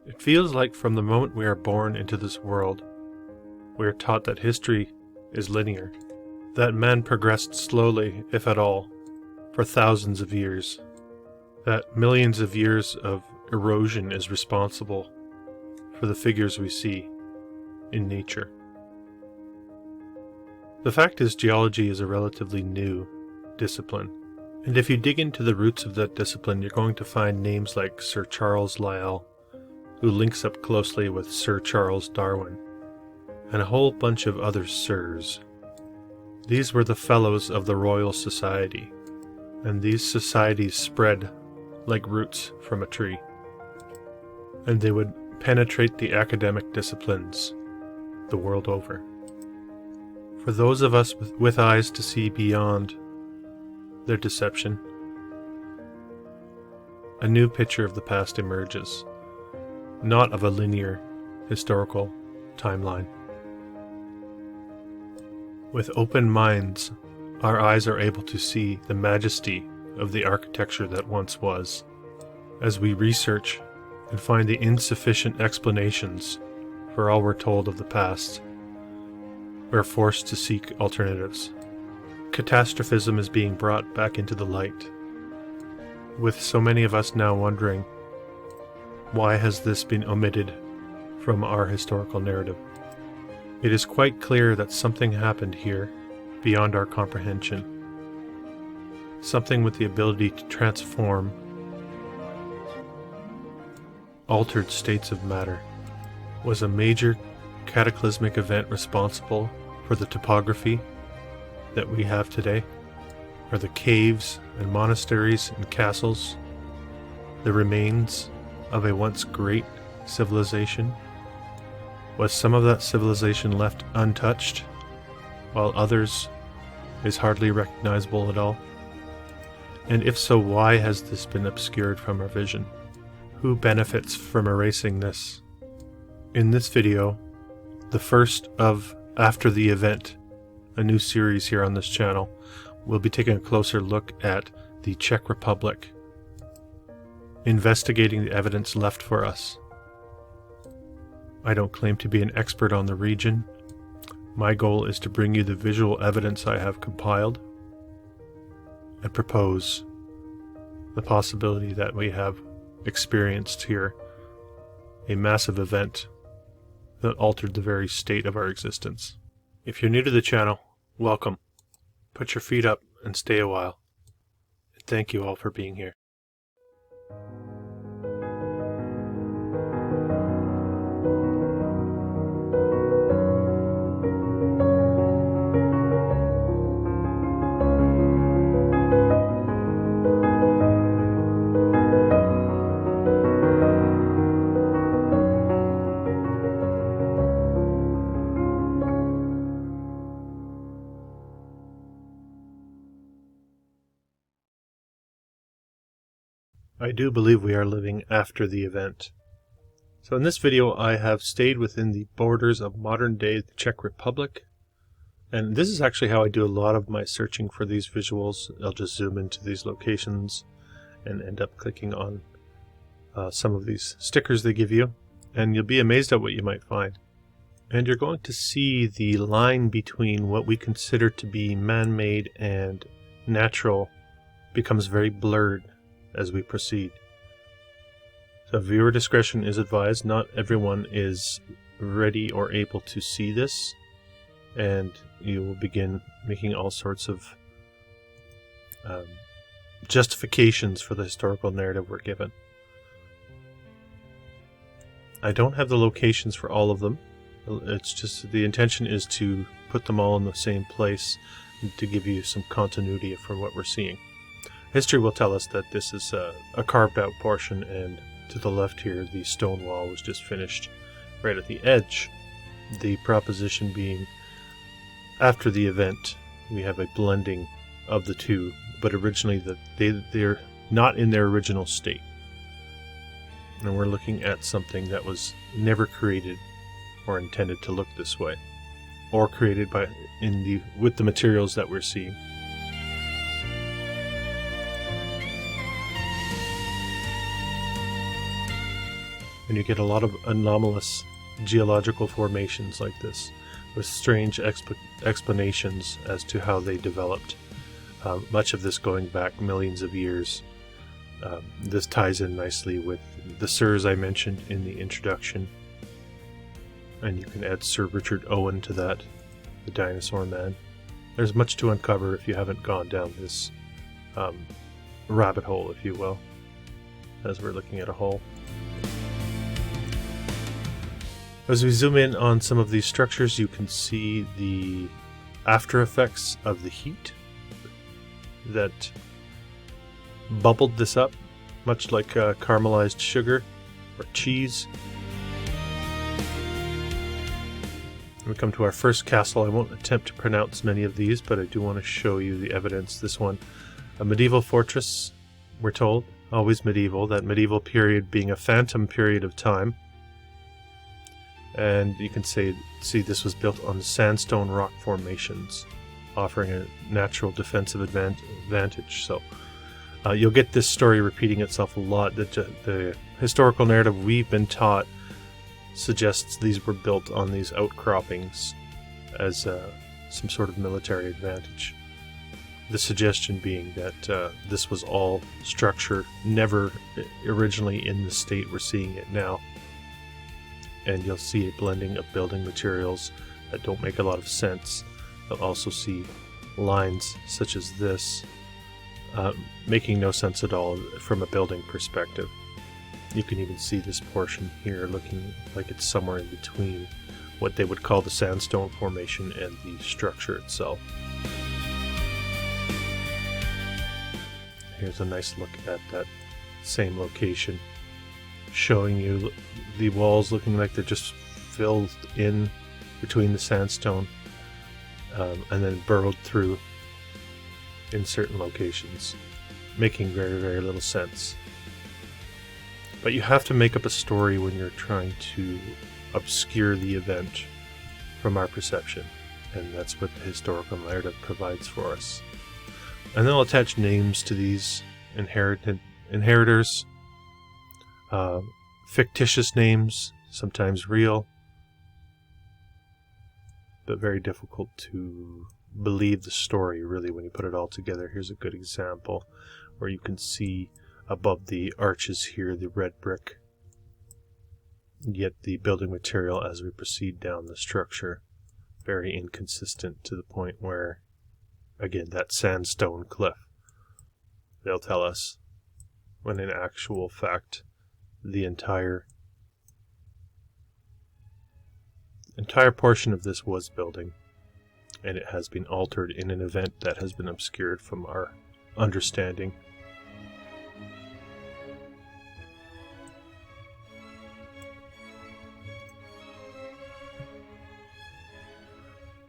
It feels like from the moment we are born into this world, we are taught that history is linear, that man progressed slowly, if at all, for thousands of years, that millions of years of erosion is responsible for the figures we see in nature. The fact is, geology is a relatively new discipline, and if you dig into the roots of that discipline, you're going to find names like Sir Charles Lyell, who links up closely with Sir Charles Darwin, and a whole bunch of other sirs. These were the fellows of the Royal Society, and these societies spread like roots from a tree, and they would penetrate the academic disciplines the world over. For those of us with eyes to see beyond their deception, a new picture of the past emerges, not of a linear historical timeline. With open minds, our eyes are able to see the majesty of the architecture that once was. As we research and find the insufficient explanations for all we're told of the past, we're forced to seek alternatives. Catastrophism is being brought back into the light, with so many of us now wondering, why has this been omitted from our historical narrative? It is quite clear that something happened here beyond our comprehension. Something with the ability to transform altered states of matter was a major cataclysmic event responsible for the topography that we have today, or the caves and monasteries and castles, the remains of a once great civilization. Was some of that civilization left untouched, while others is hardly recognizable at all? And if so, why has this been obscured from our vision? Who benefits from erasing this? In this video, the first of After the Event, a new series here on this channel, we'll be taking a closer look at the Czech Republic, investigating the evidence left for us. I don't claim to be an expert on the region. My goal is to bring you the visual evidence I have compiled and propose the possibility that we have experienced here a massive event that altered the very state of our existence. If you're new to the channel, welcome. Put your feet up and stay a while. And thank you all for being here. I do believe we are living after the event. So in this video I have stayed within the borders of modern-day Czech Republic, and this is actually how I do a lot of my searching for these visuals. I'll just zoom into these locations and end up clicking on some of these stickers they give you, and you'll be amazed at what you might find. And you're going to see the line between what we consider to be man-made and natural becomes very blurred as we proceed. So viewer discretion is advised. Not everyone is ready or able to see this, and you will begin making all sorts of justifications for the historical narrative we're given. I don't have the locations for all of them. It's just the intention is to put them all in the same place and to give you some continuity for what we're seeing. History will tell us that this is a carved out portion, and to the left here the stone wall was just finished right at the edge. The proposition being, after the event we have a blending of the two, but originally they're not in their original state. And we're looking at something that was never created or intended to look this way, or created with the materials that we're seeing. And you get a lot of anomalous geological formations like this, with strange explanations as to how they developed. Much of this going back millions of years. This ties in nicely with the sirs I mentioned in the introduction. And you can add Sir Richard Owen to that, the dinosaur man. There's much to uncover if you haven't gone down this rabbit hole, if you will, as we're looking at a hole. As we zoom in on some of these structures, you can see the after effects of the heat that bubbled this up, much like caramelized sugar or cheese. When we come to our first castle, I won't attempt to pronounce many of these, but I do want to show you the evidence. This one, a medieval fortress, we're told, always medieval, that medieval period being a phantom period of time. And you can see this was built on sandstone rock formations, offering a natural defensive advantage. So you'll get this story repeating itself a lot. The historical narrative we've been taught suggests these were built on these outcroppings as some sort of military advantage. The suggestion being that this was all structure, never originally in the state we're seeing it now. And you'll see a blending of building materials that don't make a lot of sense. You'll also see lines such as this making no sense at all from a building perspective. You can even see this portion here looking like it's somewhere in between what they would call the sandstone formation and the structure itself. Here's a nice look at that same location, showing you the walls looking like they're just filled in between the sandstone and then burrowed through in certain locations, making very, very little sense. But you have to make up a story when you're trying to obscure the event from our perception, and that's what the historical narrative provides for us. And then I'll attach names to these inheritors, fictitious names, sometimes real, but very difficult to believe the story really when you put it all together. Here's a good example where you can see above the arches here the red brick, yet the building material as we proceed down the structure very inconsistent, to the point where, again, that sandstone cliff, they'll tell us, when in actual fact the entire portion of this was building, and it has been altered in an event that has been obscured from our understanding.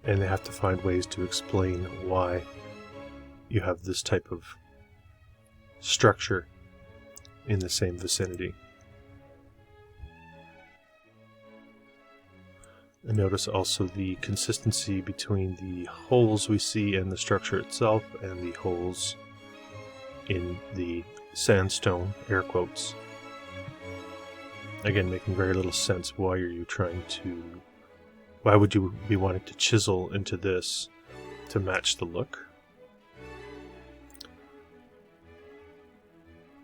And they have to find ways to explain why you have this type of structure in the same vicinity. And notice also the consistency between the holes we see in the structure itself and the holes in the sandstone, air quotes. Again, making very little sense. Why would you be wanting to chisel into this to match the look?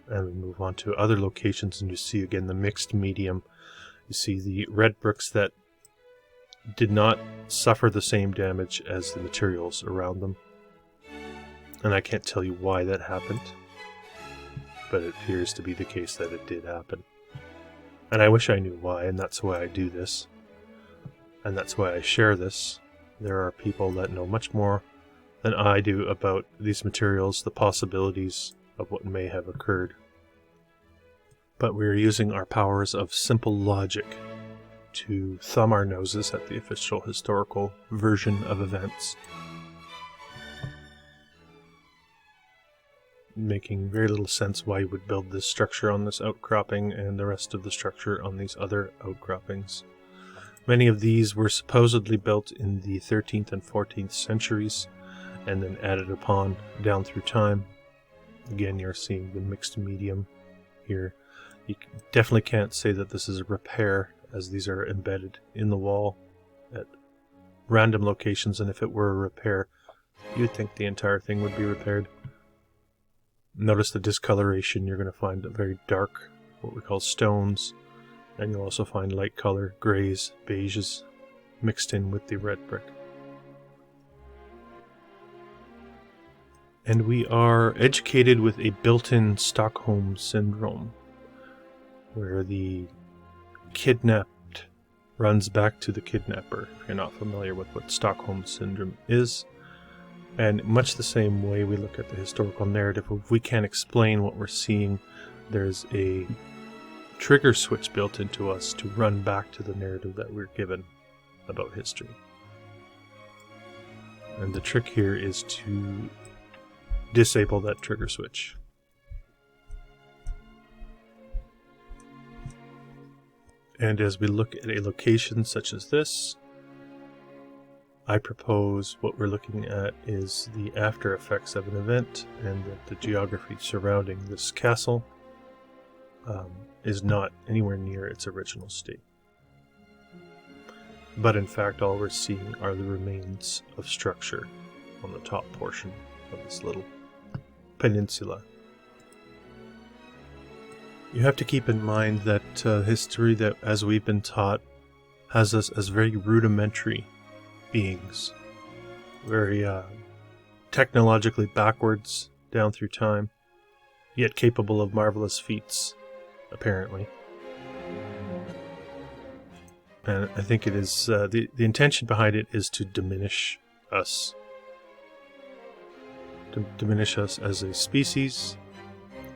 And we move on to other locations, and you see again the mixed medium. You see the red bricks that did not suffer the same damage as the materials around them. And I can't tell you why that happened, but it appears to be the case that it did happen. And I wish I knew why, and that's why I do this. And that's why I share this. There are people that know much more than I do about these materials, the possibilities of what may have occurred. But we're using our powers of simple logic to thumb our noses at the official historical version of events, making very little sense why you would build this structure on this outcropping and the rest of the structure on these other outcroppings. Many of these were supposedly built in the 13th and 14th centuries and then added upon down through time. Again, you're seeing the mixed medium here. You definitely can't say that this is a repair, as these are embedded in the wall at random locations, and if it were a repair, you'd think the entire thing would be repaired. Notice the discoloration. You're going to find very dark, what we call stones, and you'll also find light color, grays, beiges, mixed in with the red brick. And we are educated with a built-in Stockholm syndrome, where the kidnapped runs back to the kidnapper, if you're not familiar with what Stockholm syndrome is. And much the same way we look at the historical narrative, if we can't explain what we're seeing, there's a trigger switch built into us to run back to the narrative that we're given about history. And the trick here is to disable that trigger switch. And as we look at a location such as this, I propose what we're looking at is the after effects of an event, and that the geography surrounding this castle is not anywhere near its original state. But in fact, all we're seeing are the remains of structure on the top portion of this little peninsula. You have to keep in mind that history, that as we've been taught, has us as very rudimentary beings, very technologically backwards down through time, yet capable of marvelous feats, apparently. And I think it is the intention behind it is to diminish us, as a species,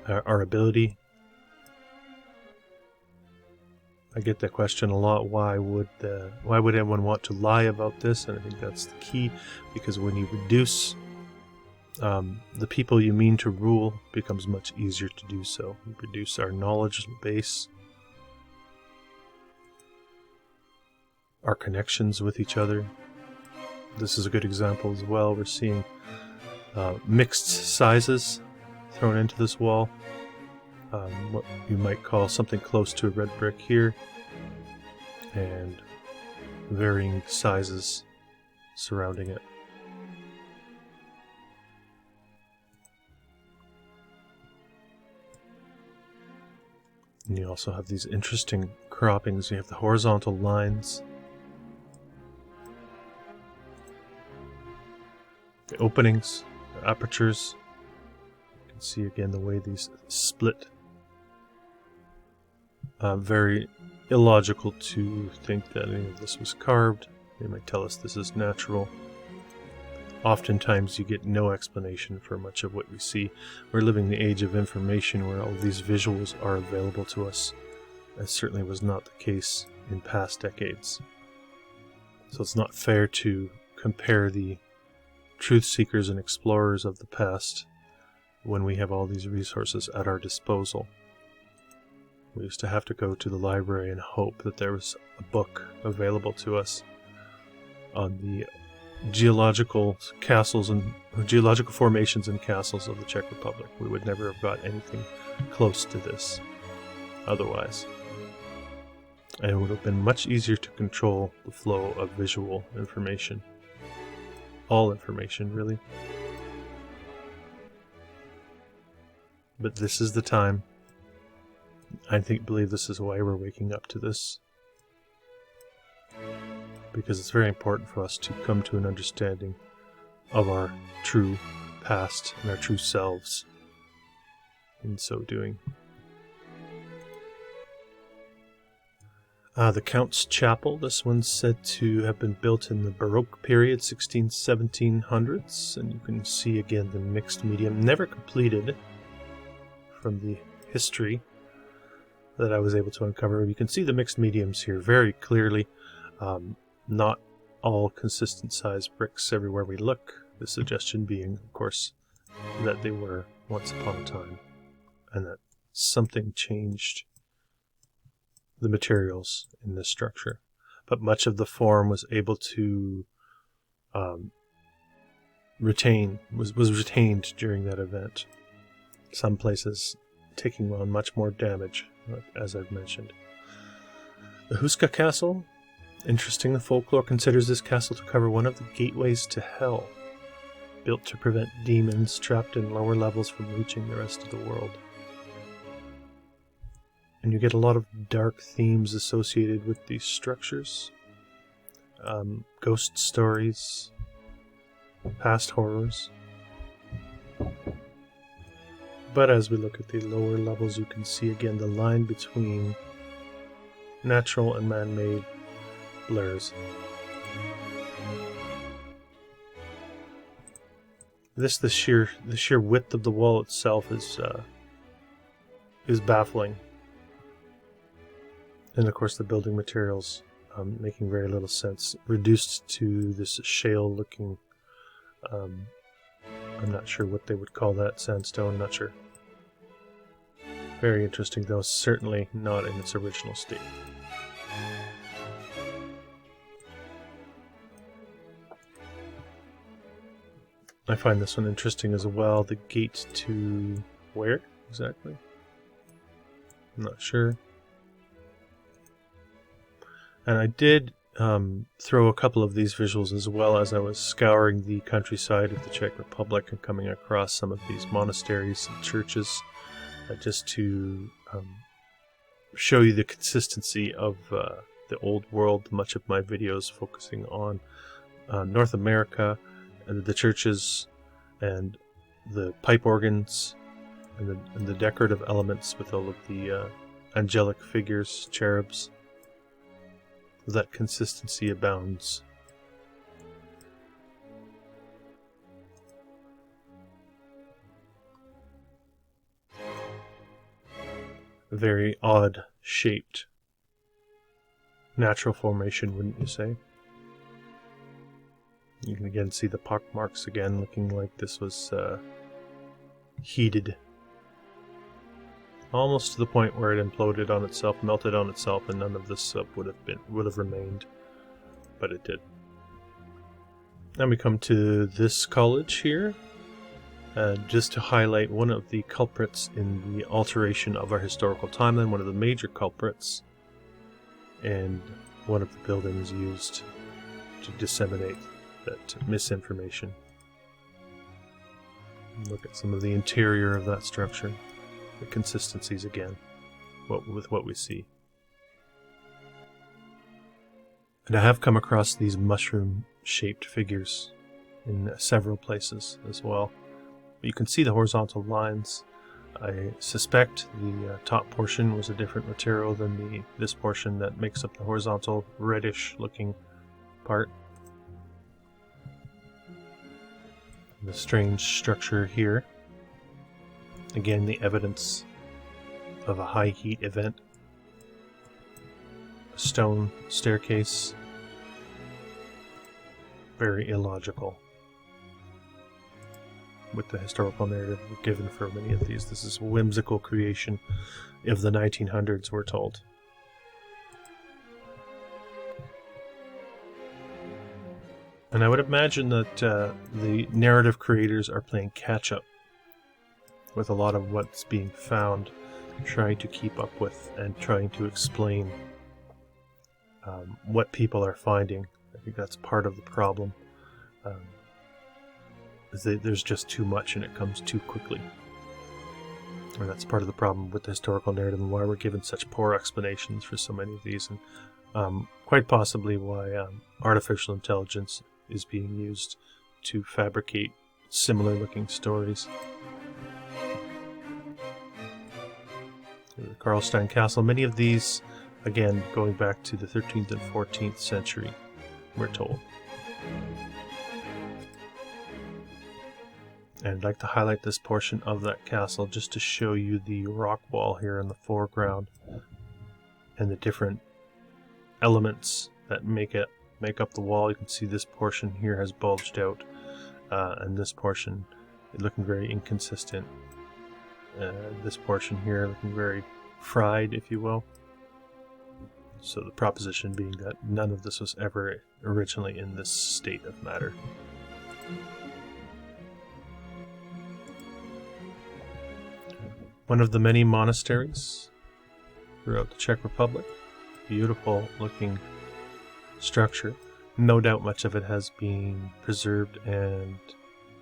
our ability. I get that question a lot. Why would anyone want to lie about this? And I think that's the key, because when you reduce the people you mean to rule, it becomes much easier to do so. We reduce our knowledge base, our connections with each other. This is a good example as well. We're seeing mixed sizes thrown into this wall. What you might call something close to a red brick here, and varying sizes surrounding it. And you also have these interesting croppings. You have the horizontal lines, the openings, the apertures. You can see again the way these split. Very illogical to think that any of this was carved. They might tell us this is natural. Oftentimes you get no explanation for much of what we see. We're living the age of information where all these visuals are available to us. That certainly was not the case in past decades. So it's not fair to compare the truth seekers and explorers of the past when we have all these resources at our disposal. We used to have to go to the library and hope that there was a book available to us on the geological castles and geological formations and castles of the Czech Republic. We would never have got anything close to this otherwise. And it would have been much easier to control the flow of visual information. All information, really. But this is the time. I believe this is why we're waking up to this. Because it's very important for us to come to an understanding of our true past and our true selves in so doing. The Count's Chapel, this one's said to have been built in the Baroque period, 1600s, and you can see again the mixed medium, never completed from the history that I was able to uncover. You can see the mixed mediums here very clearly. Not all consistent size bricks everywhere we look. The suggestion being, of course, that they were once upon a time, and that something changed the materials in this structure. But much of the form was able to was retained during that event. Some places taking on much more damage as I've mentioned. The Huska Castle. Interesting, the folklore considers this castle to cover one of the gateways to hell, built to prevent demons trapped in lower levels from reaching the rest of the world. And you get a lot of dark themes associated with these structures. Ghost stories, past horrors. But as we look at the lower levels, you can see again the line between natural and man-made blurs. The sheer width of the wall itself is baffling, and of course the building materials making very little sense, reduced to this shale-looking. I'm not sure what they would call that, sandstone. Not sure. Very interesting, though. Certainly not in its original state. I find this one interesting as well. The gate to where exactly? I'm not sure. And I did throw a couple of these visuals as well as I was scouring the countryside of the Czech Republic and coming across some of these monasteries and churches, just to show you the consistency of the old world. Much of my videos focusing on North America, and the churches, and the pipe organs, and the decorative elements with all of the angelic figures, cherubs. That consistency abounds. Very odd shaped natural formation, wouldn't you say? You can again see the pock marks again, looking like this was heated almost to the point where it imploded on itself, melted on itself, and none of this would have remained, but it did. Now we come to this college here, just to highlight one of the culprits in the alteration of our historical timeline, one of the major culprits, and one of the buildings used to disseminate that misinformation. Look at some of the interior of that structure, the consistencies again, with what we see. And I have come across these mushroom-shaped figures in several places as well. You can see the horizontal lines. I suspect the top portion was a different material than this portion that makes up the horizontal reddish-looking part. The strange structure here. Again, the evidence of a high heat event. A stone staircase. Very illogical with the historical narrative given for many of these. This is a whimsical creation of the 1900s, we're told. And I would imagine that the narrative creators are playing catch-up with a lot of what's being found, trying to keep up with and trying to explain what people are finding. I think that's part of the problem. Is that there's just too much and it comes too quickly. And that's part of the problem with the historical narrative and why we're given such poor explanations for so many of these, and quite possibly why artificial intelligence is being used to fabricate similar looking stories. The Karlstein Castle, many of these, again, going back to the 13th and 14th century, we're told. And I'd like to highlight this portion of that castle just to show you the rock wall here in the foreground and the different elements that make up the wall. You can see this portion here has bulged out, and this portion looking very inconsistent. This portion here looking very fried, if you will. So the proposition being that none of this was ever originally in this state of matter. One of the many monasteries throughout the Czech Republic. Beautiful looking structure. No doubt much of it has been preserved and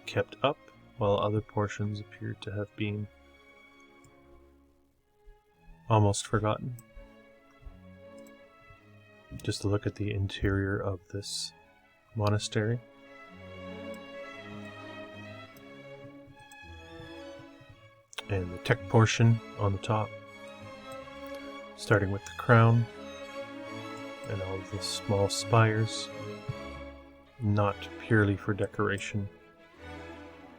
kept up, while other portions appear to have been almost forgotten. Just a look at the interior of this monastery. And the Czech portion on the top, starting with the crown and all of the small spires, not purely for decoration.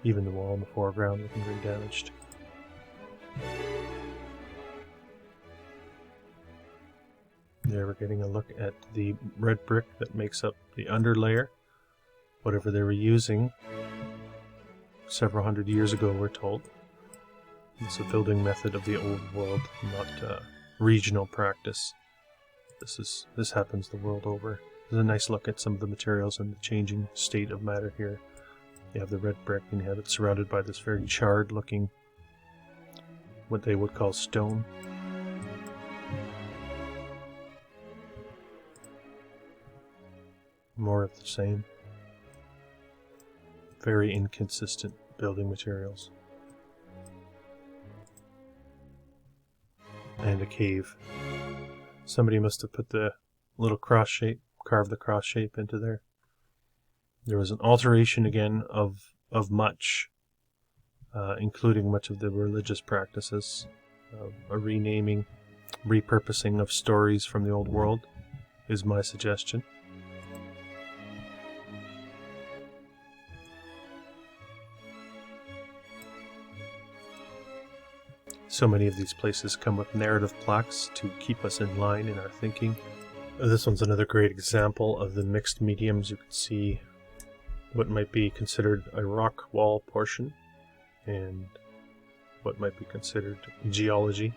Even the wall in the foreground looking very damaged. There we're getting a look at the red brick that makes up the underlayer, whatever they were using several hundred years ago, we're told. It's a building method of the old world, not regional practice. This happens the world over. There's a nice look at some of the materials and the changing state of matter here. You have the red brick and you have it surrounded by this very charred looking, what they would call stone. More of the same. Very inconsistent building materials. And a cave. Somebody must have put the little cross shape, carved the cross shape into there. There was an alteration again of much, including much of the religious practices, a renaming, repurposing of stories from the old world is my suggestion. So many of these places come with narrative plaques to keep us in line in our thinking. This one's another great example of the mixed mediums. You can see what might be considered a rock wall portion and what might be considered geology.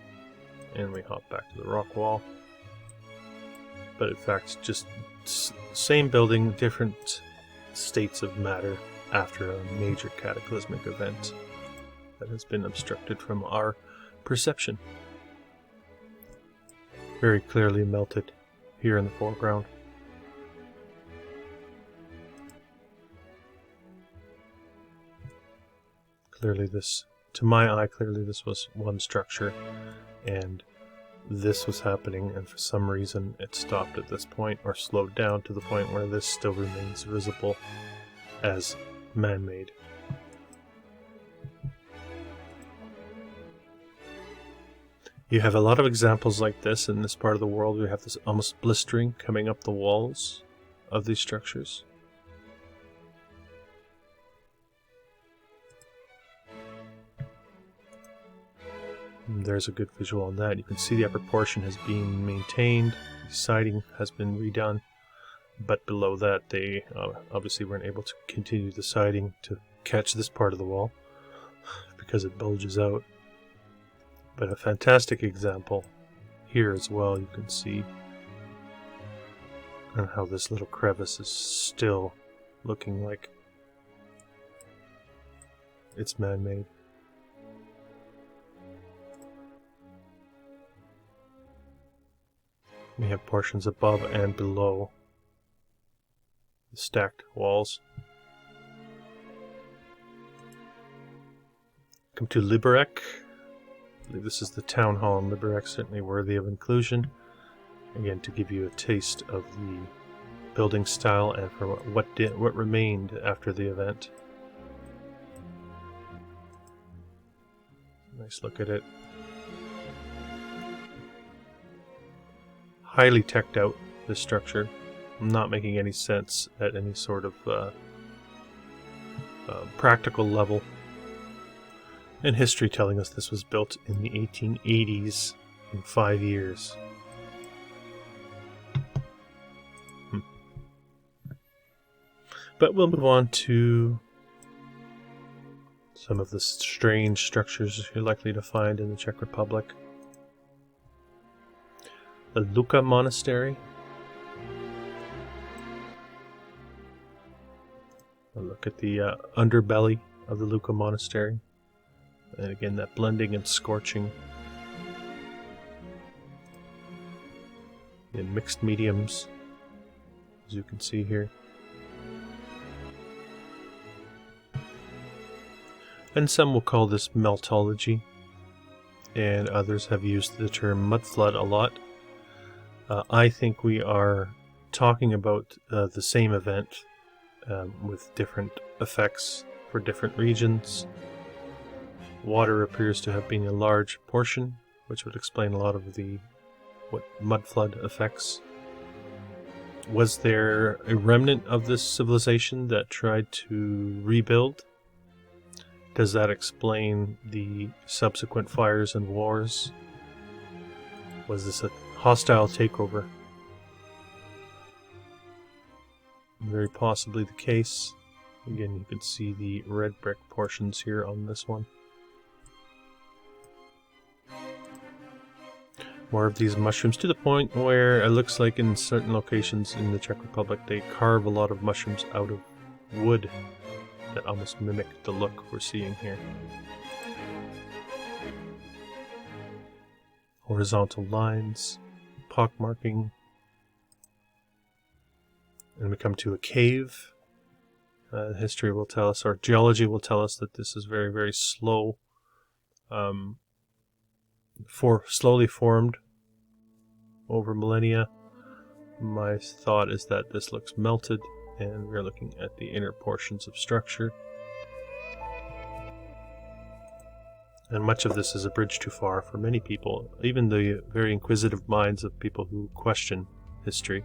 And we hop back to the rock wall. But in fact, just same building, different states of matter after a major cataclysmic event that has been obstructed from our perception. Very clearly melted here in the foreground. Clearly this, to my eye, clearly this was one structure and this was happening, and for some reason it stopped at this point or slowed down to the point where this still remains visible as man-made. You have a lot of examples like this in this part of the world. We have this almost blistering coming up the walls of these structures. And there's a good visual on that. You can see the upper portion has been maintained, the siding has been redone, but below that they obviously weren't able to continue the siding to catch this part of the wall because it bulges out. But a fantastic example here as well. You can see how this little crevice is still looking like it's man-made. We have portions above and below the stacked walls. Come to Liberec. I believe this is the town hall in Liberec, certainly worthy of inclusion. Again, to give you a taste of the building style and for what remained after the event. Nice look at it. Highly teched out, this structure. Not making any sense at any sort of practical level. And history telling us this was built in the 1880s in 5 years. But we'll move on to some of the strange structures you're likely to find in the Czech Republic. The Luka Monastery. A look at the underbelly of the Luka Monastery. And again, that blending and scorching. in mixed mediums, as you can see here. And some will call this meltology, and others have used the term mudflood a lot. I think we are talking about the same event with different effects for different regions. Water appears to have been a large portion, which would explain a lot of the mudflood effects. Was there a remnant of this civilization that tried to rebuild? Does that explain the subsequent fires and wars? Was this a hostile takeover? Very possibly the case. Again, you can see the red brick portions here on this one. More of these mushrooms, to the point where it looks like in certain locations in the Czech Republic they carve a lot of mushrooms out of wood that almost mimic the look we're seeing here. Horizontal lines, pockmarking, and we come to a cave. History will tell us, or geology will tell us, that this is very, very slow, slowly formed over millennia. My thought is that this looks melted, and we're looking at the inner portions of structure. And much of this is a bridge too far for many people, even the very inquisitive minds of people who question history.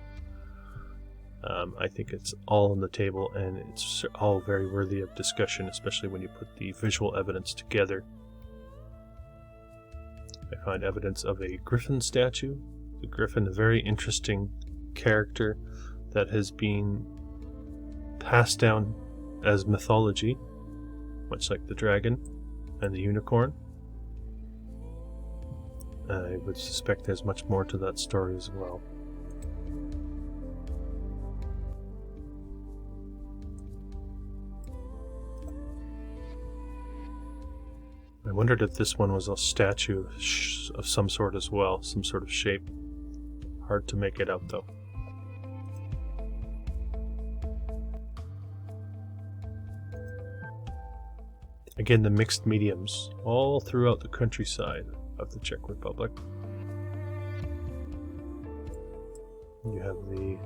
I think it's all on the table, and it's all very worthy of discussion, especially when you put the visual evidence together. I find evidence of a griffin statue. The griffin, a very interesting character that has been passed down as mythology, much like the dragon and the unicorn. I would suspect there's much more to that story as well. I wondered if this one was a statue of some sort as well, some sort of shape. Hard to make it out though. Again, the mixed mediums all throughout the countryside of the Czech Republic. You have the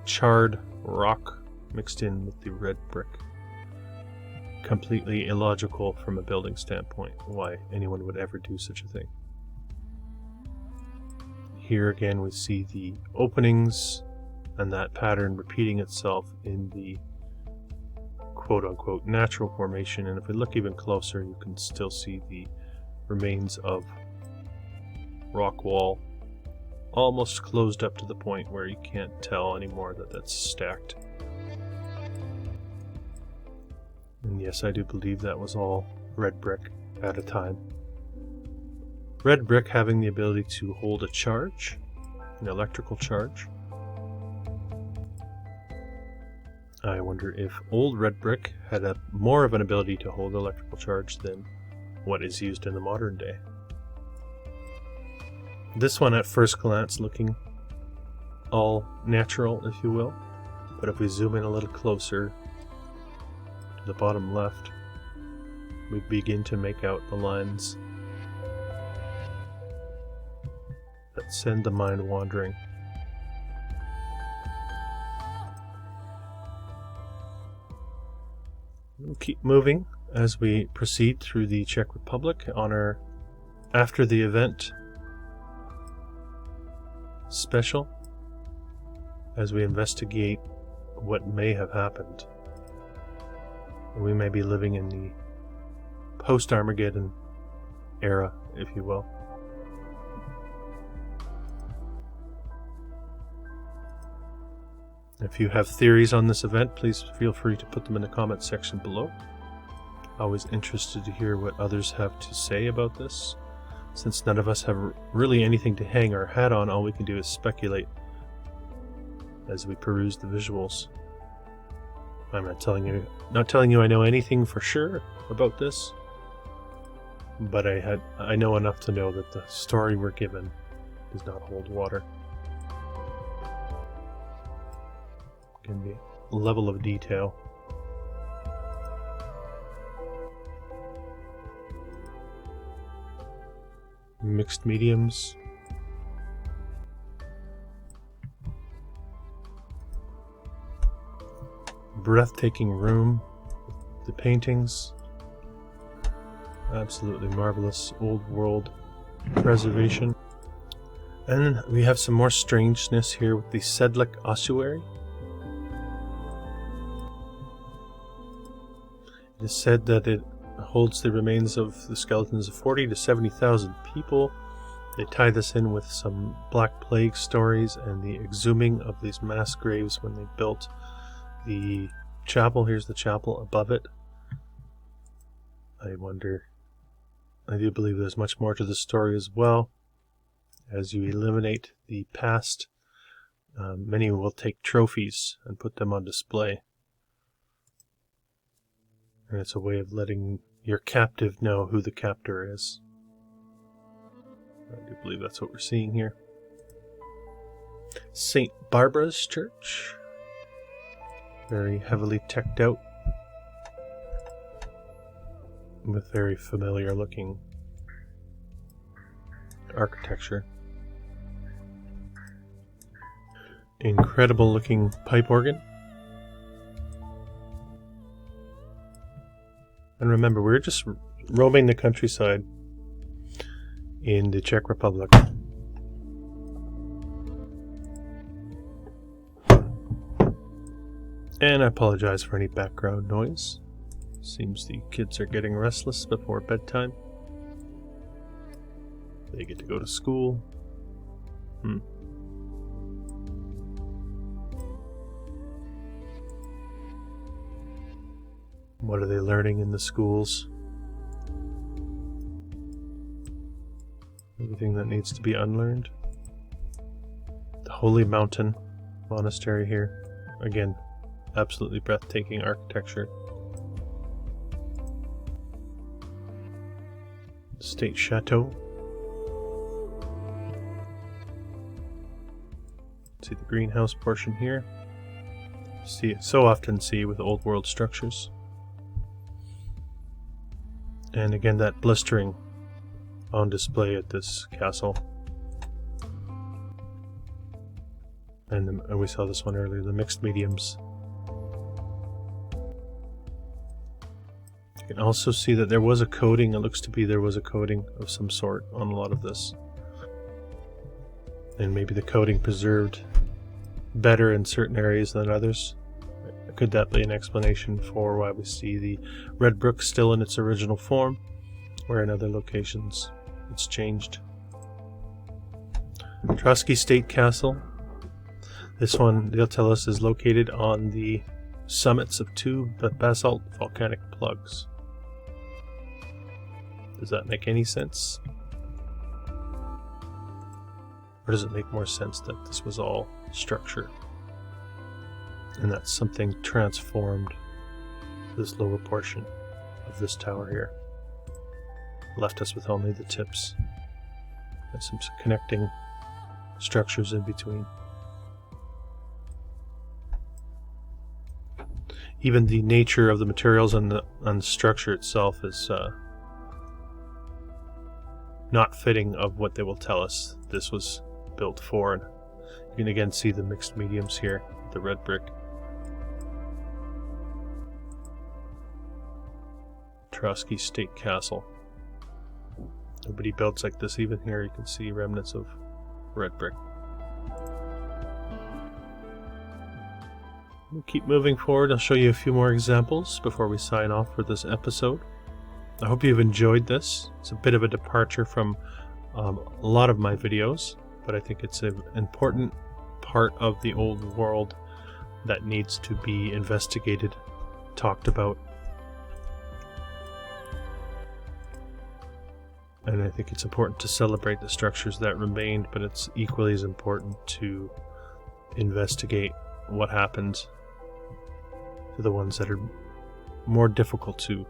charred rock mixed in with the red brick. Completely illogical from a building standpoint, why anyone would ever do such a thing. Here again we see the openings and that pattern repeating itself in the quote-unquote natural formation, and if we look even closer you can still see the remains of rock wall almost closed up to the point where you can't tell anymore that that's stacked. And yes, I do believe that was all red brick at a time. Red brick having the ability to hold a charge, an electrical charge. I wonder if old red brick had more of an ability to hold electrical charge than what is used in the modern day. This one at first glance looking all natural, if you will, but if we zoom in a little closer, the bottom left, we begin to make out the lines that send the mind wandering. We'll keep moving as we proceed through the Czech Republic on our after the event special, as we investigate what may have happened. We may be living in the post-Armageddon era, if you will. If you have theories on this event, please feel free to put them in the comments section below. Always interested to hear what others have to say about this. Since none of us have really anything to hang our hat on, all we can do is speculate as we peruse the visuals. I'm not telling you I know anything for sure about this, but I know enough to know that the story we're given does not hold water. Again, the level of detail. Mixed mediums. Breathtaking room. The paintings. Absolutely marvelous old world preservation. And we have some more strangeness here with the Sedlic ossuary. It is said that it holds the remains of the skeletons of 40 to 70,000 people. They tie this in with some Black Plague stories and the exhuming of these mass graves when they built the chapel. Here's the chapel above it. I do believe there's much more to the story as well. As you eliminate the past, many will take trophies and put them on display. And it's a way of letting your captive know who the captor is. I do believe that's what we're seeing here. St. Barbara's Church. Very heavily teched out. With very familiar looking architecture. Incredible looking pipe organ. And remember, we're just roaming the countryside in the Czech Republic. And I apologize for any background noise. Seems the kids are getting restless before bedtime. They get to go to school. What are they learning in the schools? Everything that needs to be unlearned. The Holy Mountain Monastery here. Again, absolutely breathtaking architecture. State Chateau. See the greenhouse portion here. So often see with old world structures. And again, that blistering on display at this castle. And we saw this one earlier, the mixed mediums. You can also see that there was a coating. It looks to be there was a coating of some sort on a lot of this. And maybe the coating preserved better in certain areas than others. Could that be an explanation for why we see the red brick still in its original form, where in other locations it's changed? Trotsky State Castle. This one, they'll tell us, is located on the summits of two basalt volcanic plugs. Does that make any sense? Or does it make more sense that this was all structure? And that something transformed this lower portion of this tower here. Left us with only the tips. And some connecting structures in between. Even the nature of the materials and the structure itself is not fitting of what they will tell us this was built for. And you can again see the mixed mediums here, the red brick. Trotsky State Castle. Nobody builds like this. Even here you can see remnants of red brick. We'll keep moving forward. I'll show you a few more examples before we sign off for this episode. I hope you've enjoyed this. It's a bit of a departure from a lot of my videos, but I think it's an important part of the old world that needs to be investigated, talked about. And I think it's important to celebrate the structures that remained, but it's equally as important to investigate what happened to the ones that are more difficult to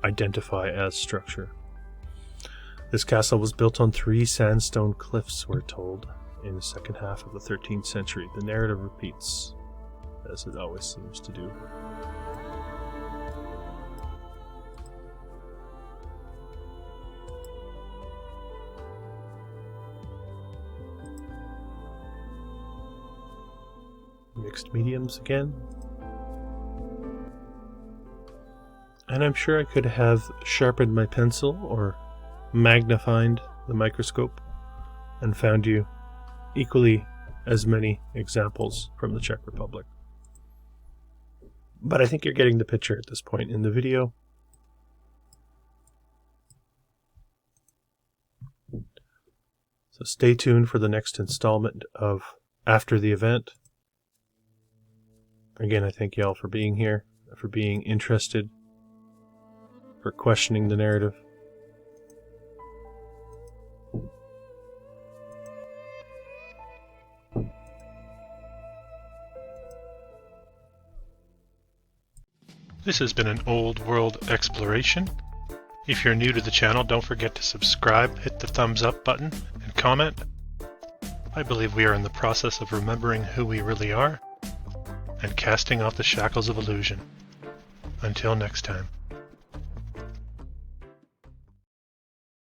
identify as structure. This castle was built on 3 sandstone cliffs, we're told, in the second half of the 13th century. The narrative repeats as it always seems to do. Mixed mediums again. And I'm sure I could have sharpened my pencil or magnified the microscope and found you equally as many examples from the Czech Republic. But I think you're getting the picture at this point in the video. So stay tuned for the next installment of After the Event. Again, I thank you all for being here, for being interested, for questioning the narrative. This has been an old world exploration. If you're new to the channel, don't forget to subscribe, hit the thumbs up button, and comment. I believe we are in the process of remembering who we really are and casting off the shackles of illusion. Until next time.